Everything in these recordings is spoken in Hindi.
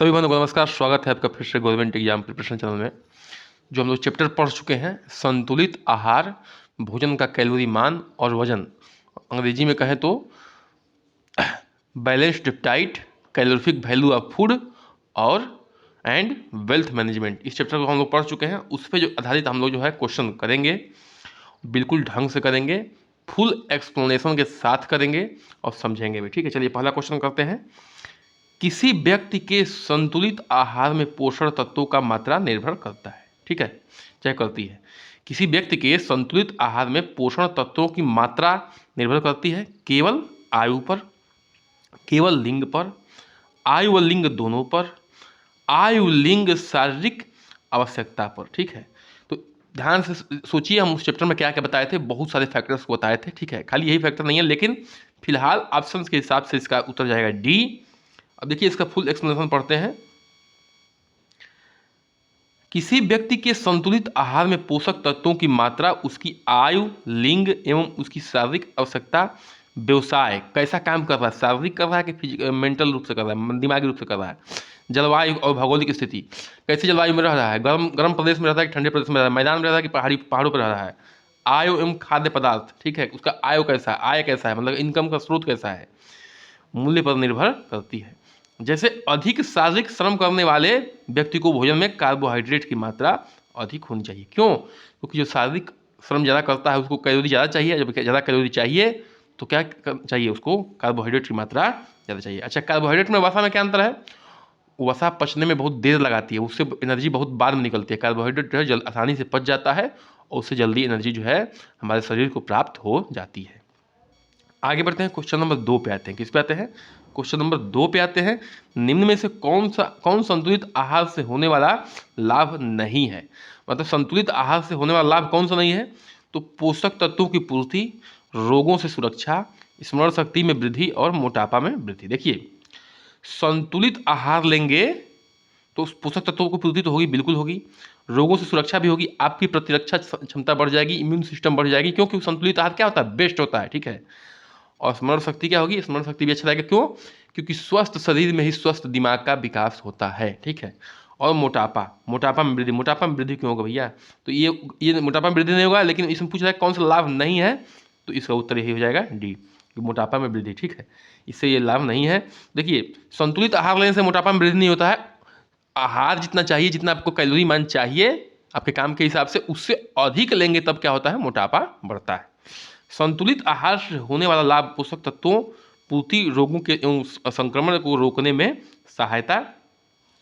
सभी बंधुओं को नमस्कार। स्वागत है आपका फिर से गवर्नमेंट एग्जाम प्रिपरेशन चैनल में। जो हम लोग चैप्टर पढ़ चुके हैं, संतुलित आहार, भोजन का कैलोरी मान और वजन, अंग्रेजी में कहें तो balanced diet, calorific value of food और एंड वेल्थ मैनेजमेंट, इस चैप्टर को हम लोग पढ़ चुके हैं। उस पर जो आधारित हम लोग जो है क्वेश्चन करेंगे, बिल्कुल ढंग से करेंगे, फुल एक्सप्लेनेशन के साथ करेंगे और समझेंगे भी। ठीक है, चलिए पहला क्वेश्चन करते हैं। किसी व्यक्ति के संतुलित आहार में पोषण तत्वों का मात्रा निर्भर करता है। ठीक है, चाहे करती है। किसी व्यक्ति के संतुलित आहार में पोषण तत्वों की मात्रा निर्भर करती है केवल आयु पर, केवल लिंग पर, आयु व लिंग दोनों पर, आयु लिंग शारीरिक आवश्यकता पर। ठीक है, तो ध्यान से सोचिए, हम उस चैप्टर में क्या क्या बताए थे, बहुत सारे फैक्टर्स को बताए थे। ठीक है, खाली यही फैक्टर नहीं है, लेकिन फिलहाल ऑप्शंस के हिसाब से इसका उत्तर जाएगा डी। अब देखिए इसका फुल एक्सप्लेनेशन पढ़ते हैं। किसी व्यक्ति के संतुलित आहार में पोषक तत्वों की मात्रा उसकी आयु, लिंग एवं उसकी शारीरिक आवश्यकता, व्यवसाय कैसा काम कर रहा है, शारीरिक कर रहा है कि मेंटल रूप से कर रहा है, दिमागी रूप से कर रहा है, जलवायु और भौगोलिक स्थिति, कैसी जलवायु में रह रहा है, गर्म प्रदेश में रहता है कि ठंडे प्रदेश में रहता है, मैदान में रहता है कि पहाड़ों पर रह रहा है, आयु एवं खाद्य पदार्थ। ठीक है, उसका आयु कैसा है, आय कैसा है, मतलब इनकम का स्रोत कैसा है, मूल्य पर निर्भर करती है। जैसे अधिक शारीरिक श्रम करने वाले व्यक्ति को भोजन में कार्बोहाइड्रेट की मात्रा अधिक होनी चाहिए। क्यों? क्योंकि जो शारीरिक श्रम ज़्यादा करता है उसको कैलोरी ज़्यादा चाहिए। जब ज़्यादा कैलोरी चाहिए तो क्या चाहिए उसको? कार्बोहाइड्रेट की मात्रा ज़्यादा चाहिए। अच्छा, कार्बोहाइड्रेट में वसा में क्या अंतर है? वसा पचने में बहुत देर लगाती है, उससे एनर्जी बहुत बाद में निकलती है। कार्बोहाइड्रेट जो है जल्द आसानी से पच जाता है और उससे जल्दी एनर्जी जो है हमारे शरीर को प्राप्त हो जाती है। आगे बढ़ते हैं, क्वेश्चन नंबर 2 पे आते हैं। किस पे आते हैं? क्वेश्चन नंबर 2 पे आते हैं। निम्न में से कौन संतुलित आहार से होने वाला लाभ नहीं है? मतलब संतुलित आहार से होने वाला लाभ कौन सा नहीं है? तो पोषक तत्वों की पूर्ति, रोगों से सुरक्षा, स्मरण शक्ति में वृद्धि और मोटापा में वृद्धि। देखिए, संतुलित आहार लेंगे तो पोषक तत्वों की पूर्ति तो होगी, बिल्कुल होगी, रोगों से सुरक्षा भी होगी, आपकी प्रतिरक्षा क्षमता बढ़ जाएगी, इम्यून सिस्टम बढ़ जाएगी। क्योंकि संतुलित आहार क्या होता है? बेस्ट होता है। ठीक है, और स्मरण शक्ति क्या होगी? स्मरण शक्ति भी अच्छा रहेगा। क्यों? क्योंकि स्वस्थ शरीर में ही स्वस्थ दिमाग का विकास होता है। ठीक है, और मोटापा में वृद्धि। मोटापा में वृद्धि क्यों होगा भैया? तो ये मोटापा में वृद्धि नहीं होगा, लेकिन इसमें पूछ रहा है कौन सा लाभ नहीं है, तो इसका उत्तर यही हो जाएगा डी, मोटापा में वृद्धि। ठीक है, इससे ये लाभ नहीं है। देखिए, संतुलित आहार लेने से मोटापा में वृद्धि नहीं होता है। आहार जितना चाहिए, जितना आपको कैलोरी मान चाहिए आपके काम के हिसाब से, उससे अधिक लेंगे तब क्या होता है? मोटापा बढ़ता है। संतुलित आहार से होने वाला लाभ पोषक तत्वों पूर्ति, रोगों के एवं संक्रमण को रोकने में सहायता,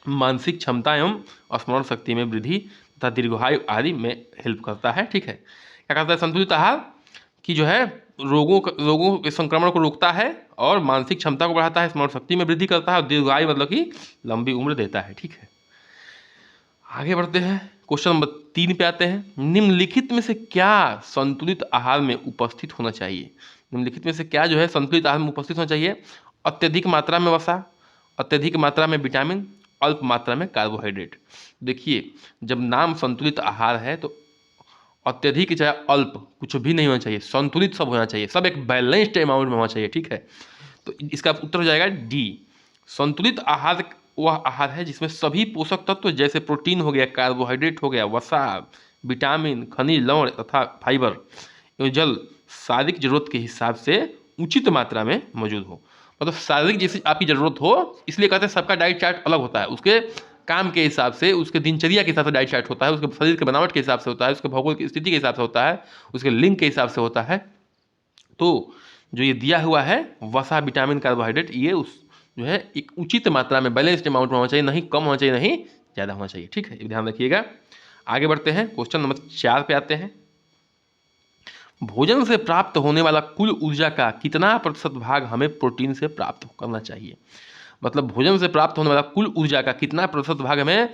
मानसिक क्षमता एवं स्मरण शक्ति में वृद्धि तथा दीर्घायु आदि में हेल्प करता है। ठीक है, क्या करता है संतुलित आहार की जो है रोगों के संक्रमण को रोकता है और मानसिक क्षमता को बढ़ाता है, स्मरण शक्ति में वृद्धि करता है और दीर्घायु मतलब कि लंबी उम्र देता है। ठीक है, आगे बढ़ते हैं, क्वेश्चन नंबर 3 पे आते हैं। निम्नलिखित में से क्या संतुलित आहार में उपस्थित होना चाहिए? निम्नलिखित में से क्या जो है संतुलित आहार में उपस्थित होना चाहिए? अत्यधिक मात्रा में वसा, अत्यधिक मात्रा में विटामिन, अल्प मात्रा में कार्बोहाइड्रेट। देखिए, जब नाम संतुलित आहार है तो अत्यधिक चाहे अल्प कुछ भी नहीं होना चाहिए, संतुलित सब होना चाहिए, सब एक बैलेंस्ड अमाउंट में होना चाहिए। ठीक है, तो इसका उत्तर हो जाएगा डी। संतुलित आहार वह आहार है जिसमें सभी पोषक तत्व जैसे प्रोटीन हो गया, कार्बोहाइड्रेट हो गया, वसा, विटामिन, खनिज, लवण तथा फाइबर एवं जल शारीरिक जरूरत के हिसाब से उचित मात्रा में मौजूद हो। मतलब शारीरिक जैसी आपकी जरूरत हो, इसलिए कहते हैं सबका डाइट चार्ट अलग होता है, उसके काम के हिसाब से, उसके दिनचर्या के हिसाब से डाइट चार्ट होता है, उसके शरीर के बनावट के हिसाब से होता है, उसके भौगोलिक स्थिति के हिसाब से होता है, उसके लिंग के हिसाब से होता है। तो जो ये दिया हुआ है वसा, विटामिन, कार्बोहाइड्रेट, ये उस जो है एक उचित मात्रा में बैलेंस्ड अमाउंट में होना चाहिए, नहीं कम होना चाहिए, नहीं ज़्यादा होना चाहिए। ठीक है, ये ध्यान रखिएगा। आगे बढ़ते हैं, क्वेश्चन नंबर 4 पे आते हैं। भोजन से प्राप्त होने वाला कुल ऊर्जा का कितना प्रतिशत भाग हमें प्रोटीन से प्राप्त करना चाहिए? मतलब भोजन से प्राप्त होने वाला कुल ऊर्जा का कितना प्रतिशत भाग हमें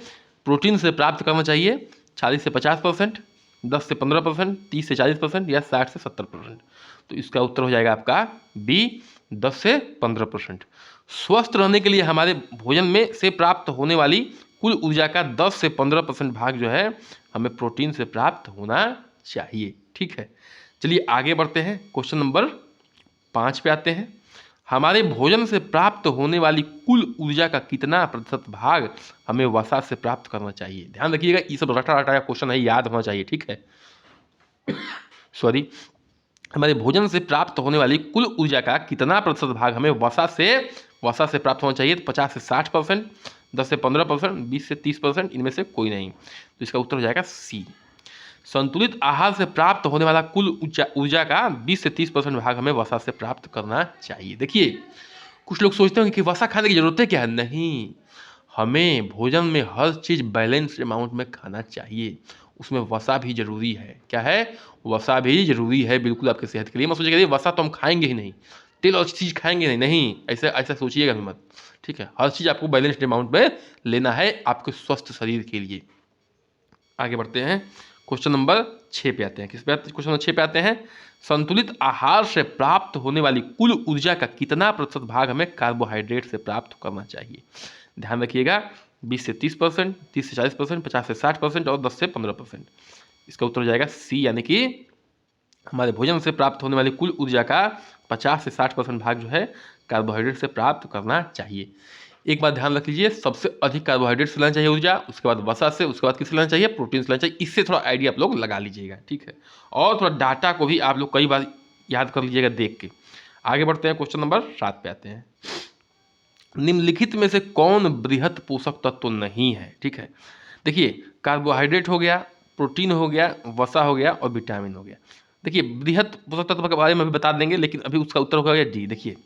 प्रोटीन से प्राप्त करना चाहिए? 40 से 50%, 10 से 15%, 30 से 40% या 60 से 70%? तो इसका उत्तर हो जाएगा आपका बी, 10 से 15%। स्वस्थ रहने के लिए हमारे भोजन में से प्राप्त होने वाली कुल ऊर्जा का 10 से 15% भाग जो है हमें प्रोटीन से प्राप्त होना चाहिए। ठीक है, चलिए आगे बढ़ते हैं, क्वेश्चन नंबर 5 पे आते हैं। हमारे भोजन से प्राप्त होने वाली कुल ऊर्जा का कितना प्रतिशत भाग हमें वसा से प्राप्त करना चाहिए। ध्यान रखिएगा, ये सब रटा रटाया क्वेश्चन है, याद होना चाहिए, ठीक है। सॉरी, हमारे भोजन से प्राप्त होने वाली कुल ऊर्जा का कितना प्रतिशत भाग हमें वसा से प्राप्त होना चाहिए। तो 50 से 60%, 10 से 15%, 20 से 30%, इनमें से कोई नहीं। तो इसका उत्तर हो जाएगा सी। संतुलित आहार से प्राप्त होने वाला कुल ऊर्जा का 20 से 30% भाग हमें वसा से प्राप्त करना चाहिए। देखिए, कुछ लोग सोचते होंगे कि वसा खाने की जरूरत है क्या? नहीं, हमें भोजन में हर चीज़ बैलेंस अमाउंट में खाना चाहिए, उसमें वसा भी जरूरी है। क्या है? वसा भी जरूरी है, बिल्कुल आपकी सेहत के लिए। मत सोचिएगा वसा तो हम खाएंगे ही नहीं, तेल और चीज़ खाएंगे नहीं, नहीं, ऐसा ऐसा सोचिएगा भी मत, ठीक है। हर चीज़ आपको बैलेंस्ड अमाउंट में लेना है आपके स्वस्थ शरीर के लिए। आगे बढ़ते हैं, क्वेश्चन नंबर 6 पे आते हैं। किस पे आते हैं? क्वेश्चन नंबर 6 पे आते हैं। संतुलित आहार से प्राप्त होने वाली कुल ऊर्जा का कितना प्रतिशत भाग हमें कार्बोहाइड्रेट से प्राप्त करना चाहिए। ध्यान रखिएगा, 20 से 30%, 30 से 40%, 50 से 60% और 10 से 15%। इसका उत्तर हो जाएगा सी, यानी कि हमारे भोजन से प्राप्त होने वाली कुल ऊर्जा का 50 से 60% भाग जो है कार्बोहाइड्रेट से प्राप्त करना चाहिए। एक बात ध्यान रख लीजिए, सबसे अधिक कार्बोहाइड्रेट से लेना चाहिए ऊर्जा, उसके बाद वसा से, उसके बाद किससे लेना चाहिए? प्रोटीन से लेना चाहिए। इससे थोड़ा आइडिया आप लोग लगा लीजिएगा, ठीक है। और थोड़ा डाटा को भी आप लोग कई बार याद कर लीजिएगा देख के। आगे बढ़ते हैं, क्वेश्चन नंबर 7 पे आते हैं। निम्नलिखित में से कौन बृहत पोषक तत्व नहीं है? ठीक है, देखिए, कार्बोहाइड्रेट हो गया, प्रोटीन हो गया, वसा हो गया और विटामिन हो गया। देखिए, बृहत पोषक तत्व के बारे में भी बता देंगे, लेकिन अभी उसका उत्तर होगा डी। देखिए,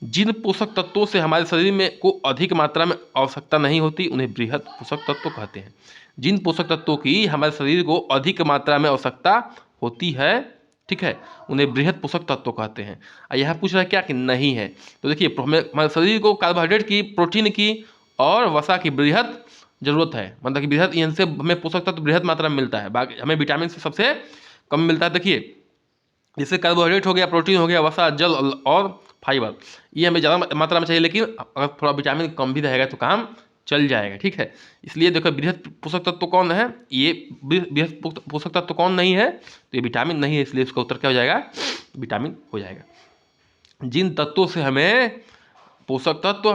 जिन पोषक तत्वों से हमारे शरीर में को अधिक मात्रा में आवश्यकता नहीं होती उन्हें बृहत पोषक तत्व कहते हैं। जिन पोषक तत्वों की हमारे शरीर को अधिक मात्रा में आवश्यकता होती है, ठीक है, उन्हें बृहत पोषक तत्व कहते हैं। यहाँ पूछ रहा है क्या कि नहीं है। तो देखिए, हमारे शरीर को कार्बोहाइड्रेट की, प्रोटीन की और वसा की बृहत जरूरत है, मतलब कि बृहत, इनसे हमें पोषक तत्व बृहत मात्रा में मिलता है। बाकी हमें विटामिन से सबसे कम मिलता है। देखिए, जैसे कार्बोहाइड्रेट हो गया, प्रोटीन हो गया, वसा, जल और फाइबर, ये हमें ज़्यादा मात्रा में चाहिए, लेकिन अगर थोड़ा विटामिन कम भी रहेगा तो काम चल जाएगा, ठीक है। इसलिए देखो, बृहत पोषक तत्व कौन है? ये बृहत पोषक तत्व कौन नहीं है? तो ये विटामिन नहीं है, इसलिए इसका उत्तर क्या हो जाएगा? विटामिन हो जाएगा। जिन तत्वों से हमें पोषक तत्व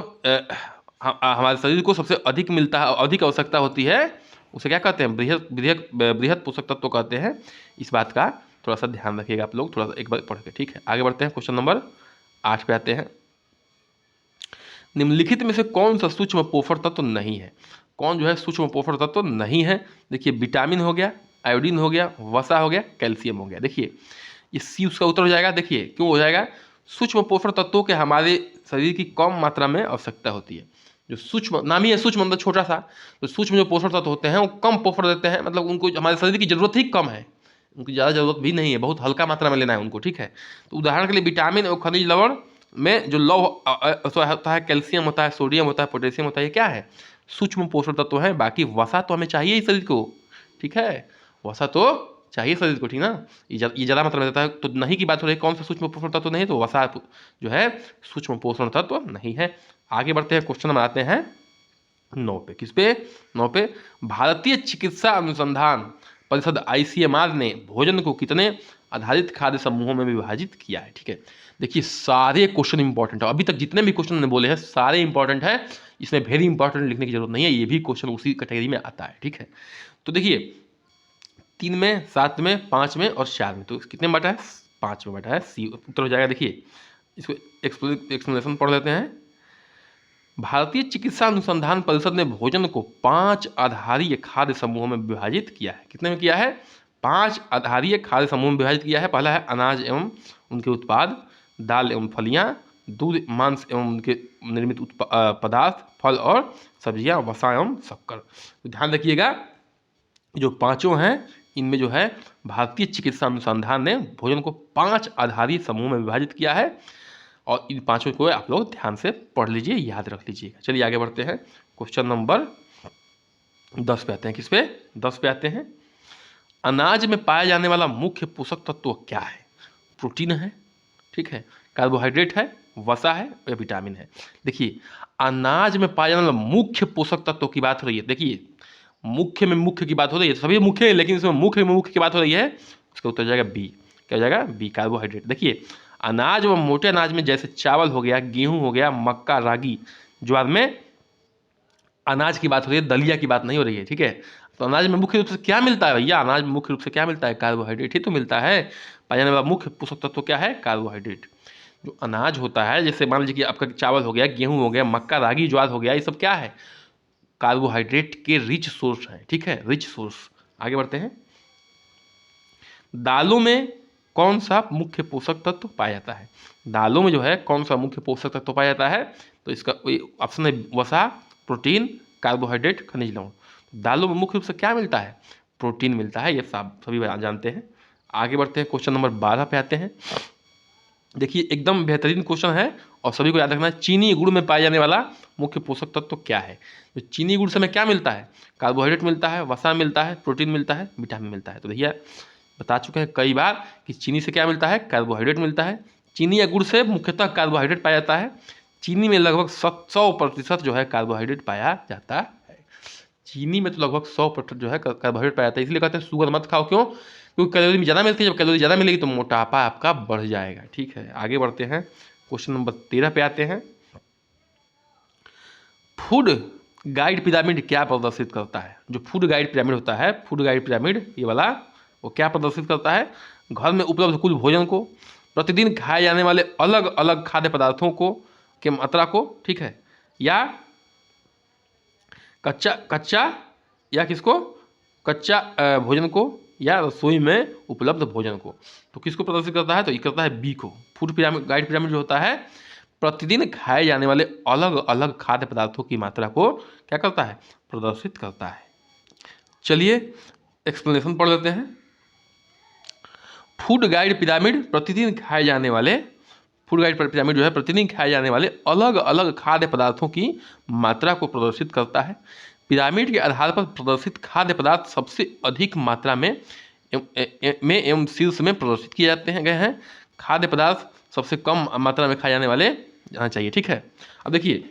हमारे शरीर को सबसे अधिक मिलता है, अधिक आवश्यकता होती है, उसे क्या कहते हैं? बृहत पोषक तत्व कहते हैं। इस बात का थोड़ा सा ध्यान रखिएगा आप लोग, थोड़ा सा एक बार पढ़ के, ठीक है। आगे बढ़ते हैं, क्वेश्चन नंबर 8 पे आते हैं। निम्नलिखित में से कौन सा सूक्ष्म पोषक तत्व नहीं है? कौन जो है सूक्ष्म पोषक तत्व नहीं है? देखिए, विटामिन हो गया, आयोडीन हो गया, वसा हो गया, कैल्शियम हो गया। देखिए, ये सी उसका उत्तर हो जाएगा। देखिए क्यों हो जाएगा? सूक्ष्म पोषक तत्वों के हमारे शरीर की कम मात्रा में आवश्यकता होती है। जो सूक्ष्म, नाम ही है सूक्ष्म, मतलब छोटा सा, तो सूक्ष्म जो पोषक तत्व होते हैं वो कम पोषण देते हैं, मतलब उनको हमारे शरीर की जरूरत ही कम है, उनकी ज़्यादा जरूरत भी नहीं है, बहुत हल्का मात्रा में लेना है उनको, ठीक है। तो उदाहरण के लिए विटामिन और खनिज लवण में जो लौह होता है, कैल्शियम होता है, सोडियम होता है, पोटेशियम होता है, ये क्या है? सूक्ष्म पोषक तत्व है। बाकी वसा तो हमें चाहिए ही शरीर को, ठीक है, वसा तो चाहिए शरीर को, ठीक ना। ये ज़्यादा मात्रा में देता है। तो नहीं की बात हो रही है, कौन सा सूक्ष्म पोषण तत्व नहीं? तो वसा जो है सूक्ष्म पोषण तत्व नहीं है। आगे बढ़ते हैं, क्वेश्चन नंबर आते हैं 9 पे। किस पे? 9 पे। भारतीय चिकित्सा अनुसंधान परिषद ICMR ने भोजन को कितने आधारित खाद्य समूहों में विभाजित किया है? ठीक है, देखिए, सारे क्वेश्चन इंपॉर्टेंट है, अभी तक जितने भी क्वेश्चन मैंने बोले हैं सारे इंपॉर्टेंट है, इसमें वेरी इंपॉर्टेंट लिखने की जरूरत नहीं है, ये भी क्वेश्चन उसी कैटेगरी में आता है, ठीक है। तो देखिए, 3 में, 7 में, 5 में और 4 में, तो कितने में बटा है? 5 में बटा है। सी उत्तर हो जाएगा। देखिए, इसको एक्सप्लेनेशन पढ़ लेते हैं। भारतीय चिकित्सा अनुसंधान परिषद ने भोजन को 5 आधारीय खाद्य समूहों में विभाजित किया है। कितने में किया है? 5 आधारीय खाद्य समूह में विभाजित किया है। पहला है अनाज एवं उनके उत्पाद, दाल एवं फलियां, दूध, मांस एवं उनके निर्मित पदार्थ, फल और सब्जियां, वसा एवं शक्कर। तो ध्यान रखिएगा, जो पांचों हैं इनमें जो है भारतीय चिकित्सा अनुसंधान ने भोजन को 5 आधारीय समूह में विभाजित किया है, और इन पांचों को आप लोग ध्यान से पढ़ लीजिए, याद रख लीजिएगा। चलिए आगे बढ़ते हैं, क्वेश्चन नंबर 10 पे आते हैं। किस पे? 10 पे आते हैं। अनाज में पाया जाने वाला मुख्य पोषक तत्व क्या है? प्रोटीन है, ठीक है, कार्बोहाइड्रेट है, वसा है या विटामिन है? देखिए, अनाज में पाया जाने वाला मुख्य पोषक तत्व की बात हो रही है। देखिए, मुख्य में मुख्य की बात हो रही है, सभी मुख्य है, लेकिन इसमें मुख्य में मुख्य की बात हो रही है, उसका उत्तर जाएगा बी। क्या हो जाएगा? B, carbohydrate. देखिए, अनाज व मोटे अनाज में जैसे चावल हो गया, गेहूं हो गया, मक्का, रागी, ज्वार में अनाज की बात हो रही है, दलिया की बात नहीं हो रही है, ठीक है। तो अनाज में मुख्य रूप से क्या मिलता है भैया? अनाज में मुख्य रूप से क्या मिलता है? कार्बोहाइड्रेट ही तो मिलता है। पाया जाने वाला मुख्य पोषक तत्व क्या है? कार्बोहाइड्रेट। जो अनाज होता है, जैसे मान लीजिए कि आपका चावल हो गया, गेहूं हो गया, मक्का, रागी, ज्वार हो गया, ये सब क्या है? कार्बोहाइड्रेट के रिच सोर्स है, ठीक है, रिच सोर्स। आगे बढ़ते हैं। दालों में कौन सा मुख्य पोषक तत्व पाया जाता है? दालों में जो है कौन सा मुख्य पोषक तत्व पाया जाता है? तो इसका ऑप्शन है वसा, प्रोटीन, कार्बोहाइड्रेट, खनिज लवण। दालों में मुख्य रूप से क्या मिलता है? प्रोटीन मिलता है, ये सब सभी जानते हैं। आगे बढ़ते हैं, क्वेश्चन नंबर 12 पे आते हैं। देखिए एकदम बेहतरीन क्वेश्चन है और सभी को याद रखना है। चीनी गुड़ में पाया जाने वाला मुख्य पोषक तत्व क्या है? तो चीनी गुड़ से हमें क्या मिलता है? कार्बोहाइड्रेट मिलता है, वसा मिलता है, प्रोटीन मिलता है, विटामिन मिलता है। तो भैया बता चुके हैं कई बार कि चीनी से क्या मिलता है? कार्बोहाइड्रेट मिलता है। चीनी या गुड़ से मुख्यतः कार्बोहाइड्रेट पाया जाता है। चीनी में लगभग 100% जो है कार्बोहाइड्रेट पाया जाता है। चीनी में तो लगभग 100% जो है कार्बोहाइड्रेट पाया जाता है। इसलिए कहते हैं शुगर मत खाओ। क्यों? क्योंकि कैलोरी ज़्यादा मिलती है। जब कैलोरी ज़्यादा मिलेगी तो मोटापा आपका बढ़ जाएगा, ठीक है। आगे बढ़ते हैं, क्वेश्चन नंबर 13 पे आते हैं। फूड गाइड पिरामिड क्या प्रदर्शित करता है? जो फूड गाइड पिरामिड होता है, फूड गाइड पिरामिड ये वाला, वो क्या प्रदर्शित करता है? घर में उपलब्ध कुल भोजन को, प्रतिदिन खाए जाने वाले अलग अलग खाद्य पदार्थों को के मात्रा को, ठीक है, या कच्चा या किसको? कच्चा भोजन को, या रसोई में उपलब्ध भोजन को। तो किसको प्रदर्शित करता है? तो ये करता है बी को। फूड पिरामिड गाइड पिरामिड जो होता है प्रतिदिन खाए जाने वाले अलग अलग खाद्य पदार्थों की मात्रा को क्या करता है? प्रदर्शित करता है। चलिए एक्सप्लेनेशन पढ़ लेते हैं। फूड गाइड पिरामिड प्रतिदिन खाए जाने वाले, फूड गाइड पिरामिड जो है प्रतिदिन खाए जाने वाले अलग अलग खाद्य पदार्थों की मात्रा को प्रदर्शित करता है। पिरामिड के आधार पर प्रदर्शित खाद्य पदार्थ सबसे अधिक मात्रा में एवं शीर्ष में प्रदर्शित किए जाते हैं गए हैं। खाद्य पदार्थ सबसे कम मात्रा में खाए जाने वाले जाना चाहिए, ठीक है। अब देखिए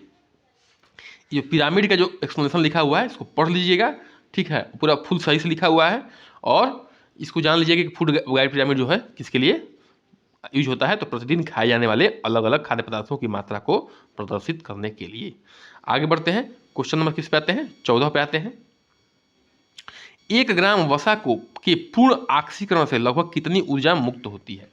ये पिरामिड का जो एक्सप्लेनेशन लिखा हुआ है इसको पढ़ लीजिएगा, ठीक है, पूरा फुल सही से लिखा हुआ है। और इसको जान लीजिएगा कि फूड गाइड पिरामिड जो है किसके लिए यूज होता है? तो प्रतिदिन खाए जाने वाले अलग अलग खाद्य पदार्थों की मात्रा को प्रदर्शित करने के लिए। आगे बढ़ते हैं, क्वेश्चन नंबर किस पे आते हैं? 14 पे आते हैं। 1 ग्राम वसा को के पूर्ण ऑक्सीकरण से लगभग कितनी ऊर्जा मुक्त होती है?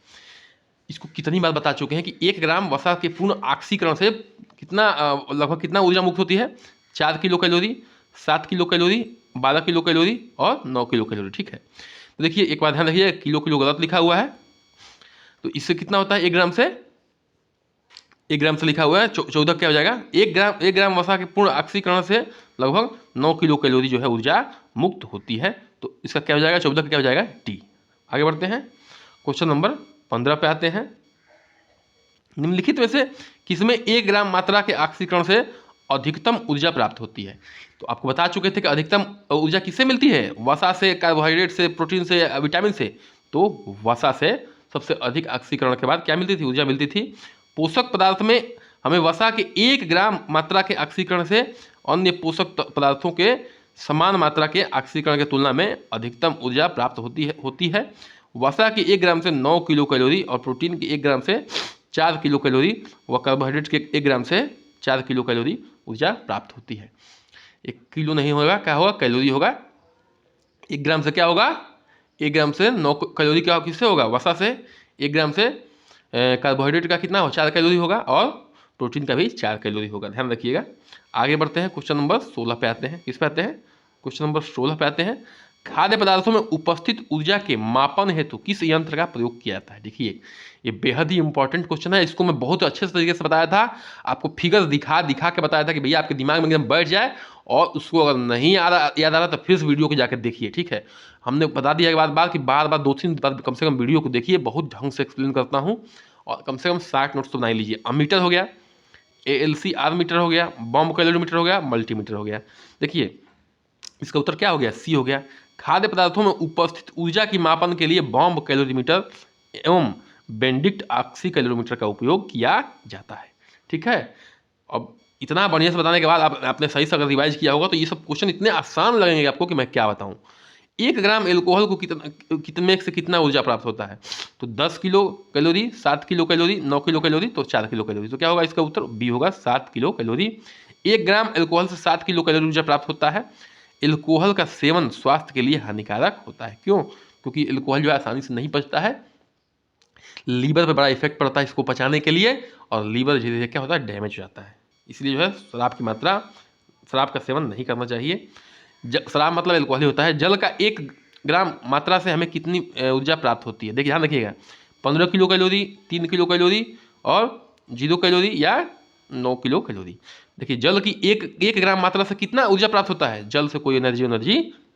इसको कितनी बार बता चुके हैं कि 1 ग्राम वसा के पूर्ण ऑक्सीकरण से कितना लगभग कितना ऊर्जा मुक्त होती है? 4 kilo calorie, 7 kilo calorie, 12 kilo calorie और 9 किलो कैलोरी, ठीक है। तो देखिए एक बात ध्यान रखिए, किलो किलो गलत लिखा हुआ है। तो इससे कितना होता है? 1 ग्राम से, 1 ग्राम से लिखा हुआ है 14 क्या हो जाएगा? 1 ग्राम वसा के पूर्ण ऑक्सीकरण से लगभग 9 किलो कैलोरी जो है ऊर्जा मुक्त होती है। तो इसका क्या हो जाएगा? 14 का क्या हो जाएगा? डी। आगे बढ़ते हैं, क्वेश्चन नंबर 15 पे आते हैं। निम्नलिखित में से किसमें 1 ग्राम मात्रा के ऑक्सीकरण से अधिकतम ऊर्जा प्राप्त होती है? तो आपको बता चुके थे कि अधिकतम ऊर्जा किससे मिलती है? वसा से, कार्बोहाइड्रेट से, प्रोटीन से, विटामिन से। तो वसा से सबसे अधिक ऑक्सीकरण के बाद क्या मिलती थी? ऊर्जा मिलती थी। पोषक पदार्थ में हमें वसा के 1 ग्राम मात्रा के ऑक्सीकरण से अन्य पोषक पदार्थों के समान मात्रा के ऑक्सीकरण की तुलना में अधिकतम ऊर्जा प्राप्त होती है। वसा के 1 ग्राम से 9 किलो कैलोरी और प्रोटीन के 1 ग्राम से 4 किलो कैलोरी व कार्बोहाइड्रेट के 1 ग्राम से 4 किलो कैलोरी ऊर्जा प्राप्त होती है। 1 किलो नहीं होगा, क्या होगा? कैलोरी होगा। 1 ग्राम से क्या होगा? 1 ग्राम से 9 कैलोरी क्या किससे होगा? वसा से। 1 ग्राम से कार्बोहाइड्रेट का कितना हो? 4 कैलोरी होगा और प्रोटीन का भी 4 कैलोरी होगा, ध्यान रखिएगा। आगे बढ़ते हैं, क्वेश्चन नंबर 16 पे आते हैं। किस पे आते हैं? क्वेश्चन नंबर 16 पे आते हैं। खाद्य पदार्थों में उपस्थित ऊर्जा के मापन हेतु किस यंत्र का प्रयोग किया जाता है? देखिए ये बेहद ही इंपॉर्टेंट क्वेश्चन है। इसको मैं बहुत अच्छे तरीके से बताया था, आपको फिगर दिखा के बताया था कि भैया आपके दिमाग में एकदम बैठ जाए। और उसको अगर नहीं याद आ रहा तो फिर से वीडियो को जाकर देखिए, ठीक है। हमने बता दिया बार बार कि बार 2-3 बार कम से कम वीडियो को देखिए, बहुत ढंग से एक्सप्लेन करता हूँ। और कम से कम 60 नोट्स तो बना लीजिए। अमीटर हो गया, ALCR मीटर हो गया, बॉम्ब कैलोरीमीटर हो गया, मल्टीमीटर हो गया। देखिए इसका उत्तर क्या हो गया? सी हो गया। खाद्य पदार्थों में उपस्थित ऊर्जा की मापन के लिए बॉम्ब कैलोरीमीटर एवं बेंडिक्ट ऑक्सी कैलोरीमीटर का उपयोग किया जाता है, ठीक है। अब इतना बढ़िया से बताने के बाद आपने सही से अगर रिवाइज किया होगा तो ये सब क्वेश्चन इतने आसान लगेंगे आपको कि मैं क्या बताऊं। 1 ग्राम एल्कोहल को कितने से कितना ऊर्जा प्राप्त होता है? तो 10 kilo calorie, 7 kilo calorie, 9 kilo calorie, तो 4 किलो कैलोरी। तो क्या होगा इसका उत्तर? बी होगा 7 किलो कैलोरी। 1 ग्राम एल्कोहल से 7 किलो कैलोरी ऊर्जा प्राप्त होता है। एल्कोहल का सेवन स्वास्थ्य के लिए हानिकारक होता है। क्यों? क्योंकि एल्कोहल जो है आसानी से नहीं पचता है, लीवर पर बड़ा इफेक्ट पड़ता है इसको पचाने के लिए, और लीवर धीरे धीरे क्या होता है? डैमेज हो जाता है। इसलिए जो है शराब का सेवन नहीं करना चाहिए। शराब मतलब एल्कोहल ही होता है। जल का 1 ग्राम मात्रा से हमें कितनी ऊर्जा प्राप्त होती है? देखिए ध्यान रखिएगा, 15 किलो कैलोरी, 3 किलो कैलोरी और 0 कैलोरी या 9 किलो कैलोरी। देखिए जल की एक ग्राम मात्रा से कितना ऊर्जा प्राप्त होता है? जल से कोई एनर्जी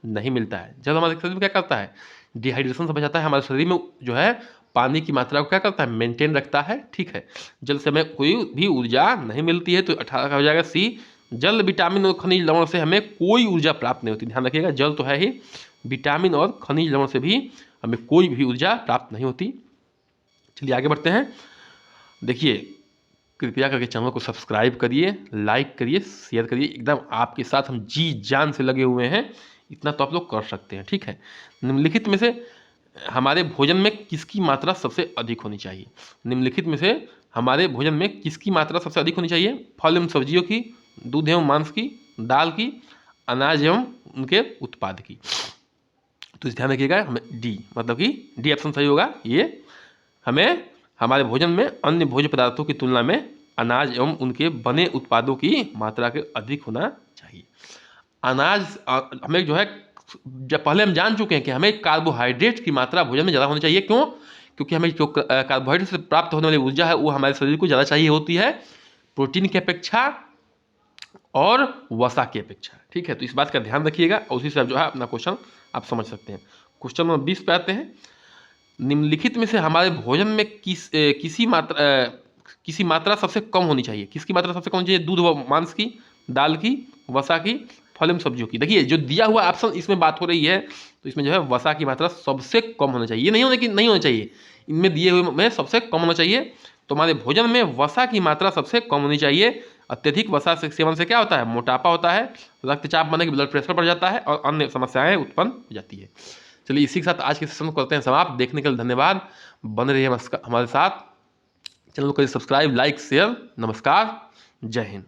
नहीं मिलता है। जल हमारे शरीर में क्या करता है? डिहाइड्रेशन से बचाता है। हमारे शरीर में जो है पानी की मात्रा को क्या करता है? मेंटेन रखता है। ठीक है, जल से हमें कोई भी ऊर्जा नहीं मिलती है। तो 18 का हो जाएगा सी। जल, विटामिन और खनिज लवण से हमें कोई ऊर्जा प्राप्त नहीं होती। ध्यान रखिएगा, जल तो है ही, विटामिन और खनिज लवण से भी हमें कोई भी ऊर्जा प्राप्त नहीं होती। चलिए आगे बढ़ते हैं। देखिए, कृपया करके चैनल को सब्सक्राइब करिए, लाइक करिए, शेयर करिए। एकदम आपके साथ हम जी जान से लगे हुए हैं, इतना तो आप लोग कर सकते हैं। ठीक है, निम्नलिखित में से हमारे भोजन में किसकी मात्रा सबसे अधिक होनी चाहिए? निम्नलिखित में से हमारे भोजन में किसकी मात्रा सबसे अधिक होनी चाहिए? फल एवं सब्जियों की, दूध एवं मांस की, दाल की, अनाज एवं उनके उत्पाद की। तो ध्यान रखिएगा, हमें डी, मतलब कि डी ऑप्शन सही होगा। ये हमें हमारे भोजन में अन्य भोज्य पदार्थों की तुलना में अनाज एवं उनके बने उत्पादों की मात्रा के अधिक होना चाहिए। अनाज हमें जो है, जब पहले हम जान चुके हैं कि हमें कार्बोहाइड्रेट की मात्रा भोजन में ज़्यादा होनी चाहिए। क्यों? क्योंकि हमें जो कार्बोहाइड्रेट से प्राप्त होने वाली ऊर्जा है वो हमारे शरीर को ज़्यादा चाहिए होती है प्रोटीन की अपेक्षा और वसा की अपेक्षा। ठीक है, तो इस बात का ध्यान रखिएगा और उसी से जो है अपना क्वेश्चन आप समझ सकते हैं। क्वेश्चन नंबर 20 पे आते हैं। निम्नलिखित में से हमारे भोजन में किसी मात्रा सबसे कम होनी चाहिए? किसकी मात्रा सबसे कम होनी चाहिए? दूध व मांस की, दाल की, वसा की, फल एवं सब्जियों की। देखिए जो दिया हुआ ऑप्शन इसमें बात हो रही है, तो इसमें जो है वसा की मात्रा सबसे कम होना चाहिए। ये नहीं होना चाहिए, इनमें दिए हुए में सबसे कम होना चाहिए। तो हमारे भोजन में वसा की मात्रा सबसे कम होनी चाहिए। अत्यधिक वसा से सेवन से क्या होता है? मोटापा होता है, रक्तचाप बढ़ने की, ब्लड प्रेशर बढ़ जाता है और अन्य समस्याएं उत्पन्न हो जाती है। चलिए इसी के साथ आज के सेशन को करते हैं समाप्त। देखने के लिए धन्यवाद। बने रहिए हमारे साथ। चैनल को सब्सक्राइब, लाइक, शेयर। नमस्कार, जय हिंद।